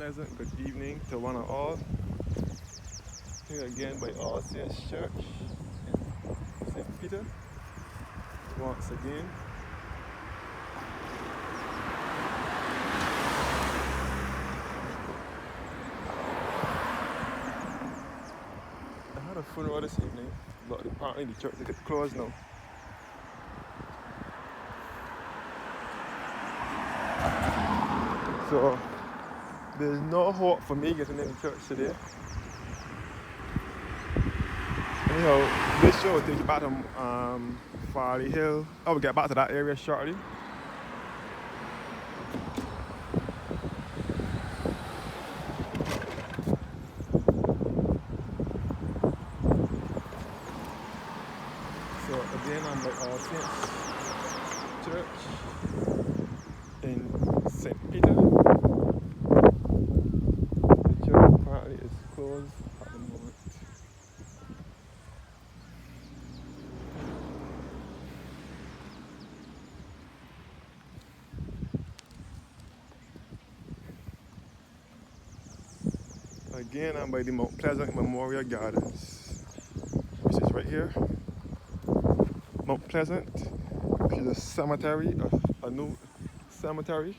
pleasant good evening to one and all. Here again by All Saints Church in St. Peter. Once again, I had a funeral this evening, but apparently the church is closed now. So there's no hope for me getting into church today. Anyhow, this show will take you back to Farley Hill. I will get back to that area shortly. So again, I'm by All Saints Church in St. Peter. The church apparently is closed at the moment. Again, I'm by the Mount Pleasant Memorial Gardens, which is right here. Mount Pleasant, which is a cemetery, a new cemetery.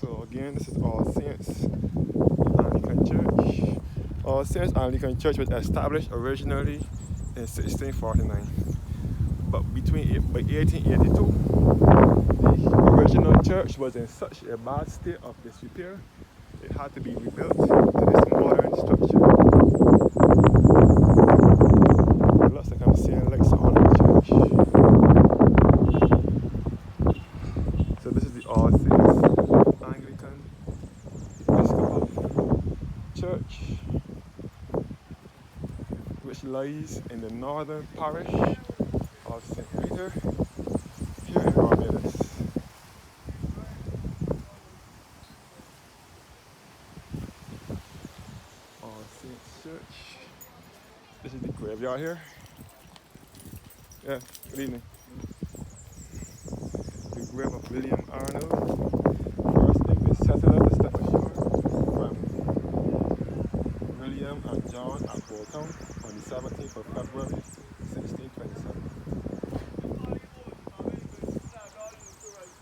So again, this is All Saints Anglican Church. All Saints Anglican Church was established originally in 1649, but by 1882, the original church was in such a bad state of disrepair, it had to be rebuilt to this modern structure. It looks like I'm seeing lights on the church. So this is the All Saints Anglican Episcopal Church, which lies in the northern parish of St. Peter, here in Barbados. All Saints Church. This is the graveyard here. Yeah, good evening. The grave of William Arnold, first English settler to Staffordshire, from William and John at Bolton on the 17th of February 1627.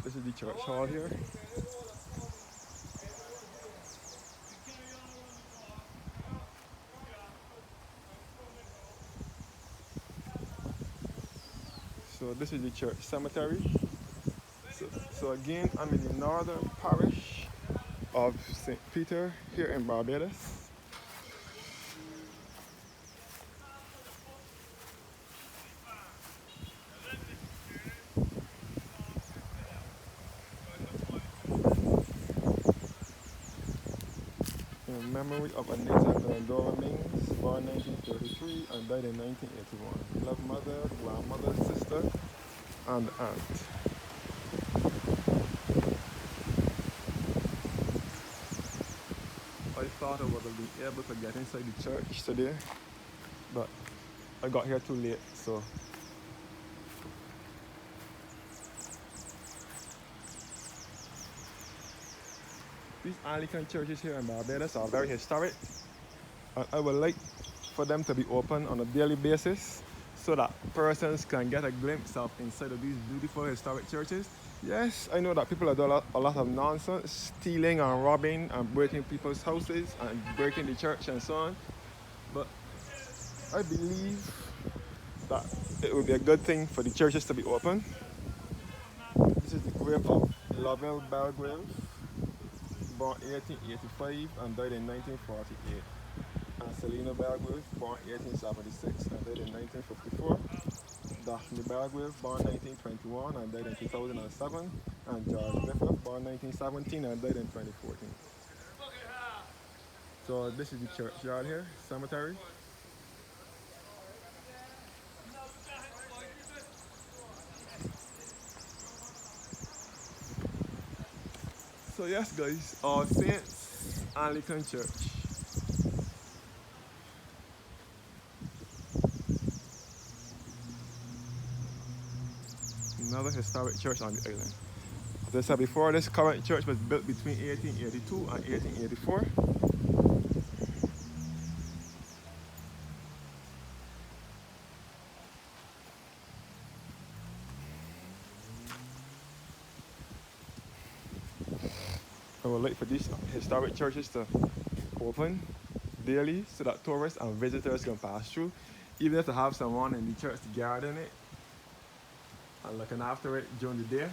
This is the church hall here. So this is the church cemetery. So again, I'm in the northern parish of St. Peter here in Barbados. In memory of Anita Glendora Mings, born 1933 and died in 1981. Beloved mother, grandmother, sister, and aunt. I thought I would have been able to get inside the church today, but I got here too late, so these Anglican churches here in Barbados are very historic, and I would like for them to be open on a daily basis so that persons can get a glimpse of inside of these beautiful historic churches. Yes, I know that people are doing a lot of nonsense, stealing and robbing and breaking people's houses and breaking the church and so on, but I believe that it would be a good thing for the churches to be open. This is the grave of Lovell Belgrave, born 1885 and died in 1948. And Selina Belgrave, born 1876 and died in 1954. Daphne Belgrave, born 1921 and died in 2007. And George Griffith, born 1917 and died in 2014. So this is the churchyard here, cemetery. So yes guys, All Saints Anglican Church. Another historic church on the island. As I said before, this current church was built between 1882 and 1884. I would like for these historic churches to open daily so that tourists and visitors can pass through, even if they have someone in the church guarding it and looking after it during the day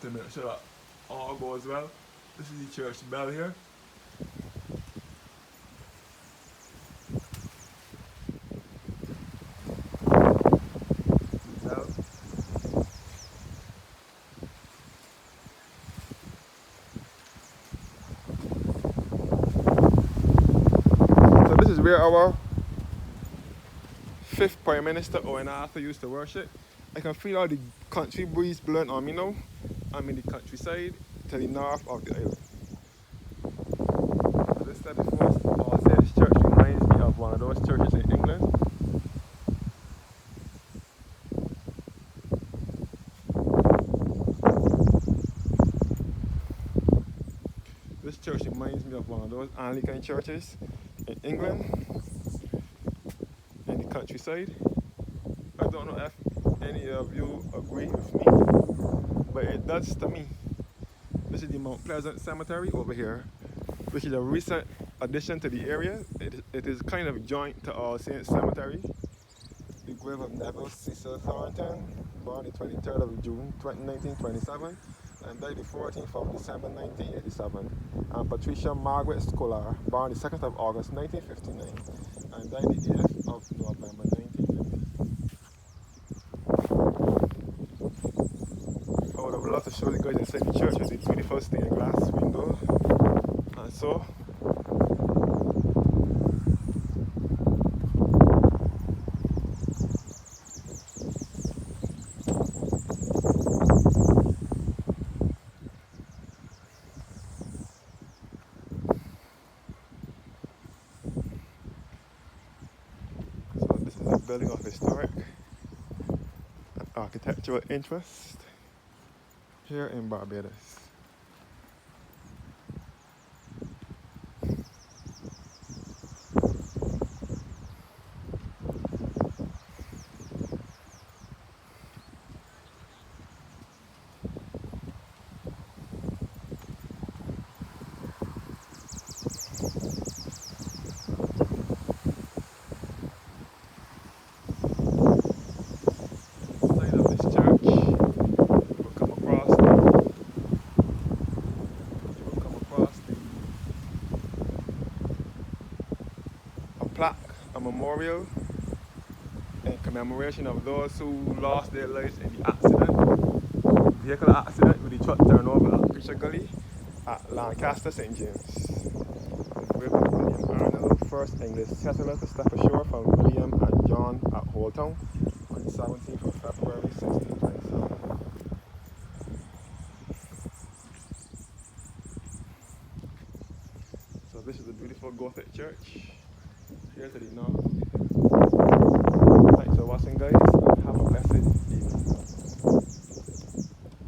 to make sure that all goes well. This is the church bell here. The bell. So this is where our fifth Prime Minister Owen Arthur used to worship. I can feel all the country breeze blowing on me now. I'm in the countryside to the north of the island. As I said before, All Saints Church reminds me of one of those churches in England. This church reminds me of one of those Anglican churches in England, in the countryside. I don't know if any of you agree with me, but it does to me. This is the Mount Pleasant Cemetery over here, which is a recent addition to the area. It is kind of joint to All Saints Cemetery. The grave of Neville Cecil Thornton, born the 23rd of June 1927 and died the 14th of December 1987. And Patricia Margaret Scholar, born the 2nd of August 1959 and died the 8th of November 1950. I would have loved to show you guys inside the church with the beautiful stained glass window. And so this is a building of historic and architectural interest here in Barbados. Inside of this church, you will come across a plaque, a memorial in commemoration of those who lost their lives in the vehicular accident with the truck turnover at Preacher Gully at Lancaster, St. James. The grave of William Arnold, first English settler to step ashore from William and John at Holetown on the 17th of February 1627. So this is a beautiful Gothic church here to the north. Thanks for watching, guys, and have a blessed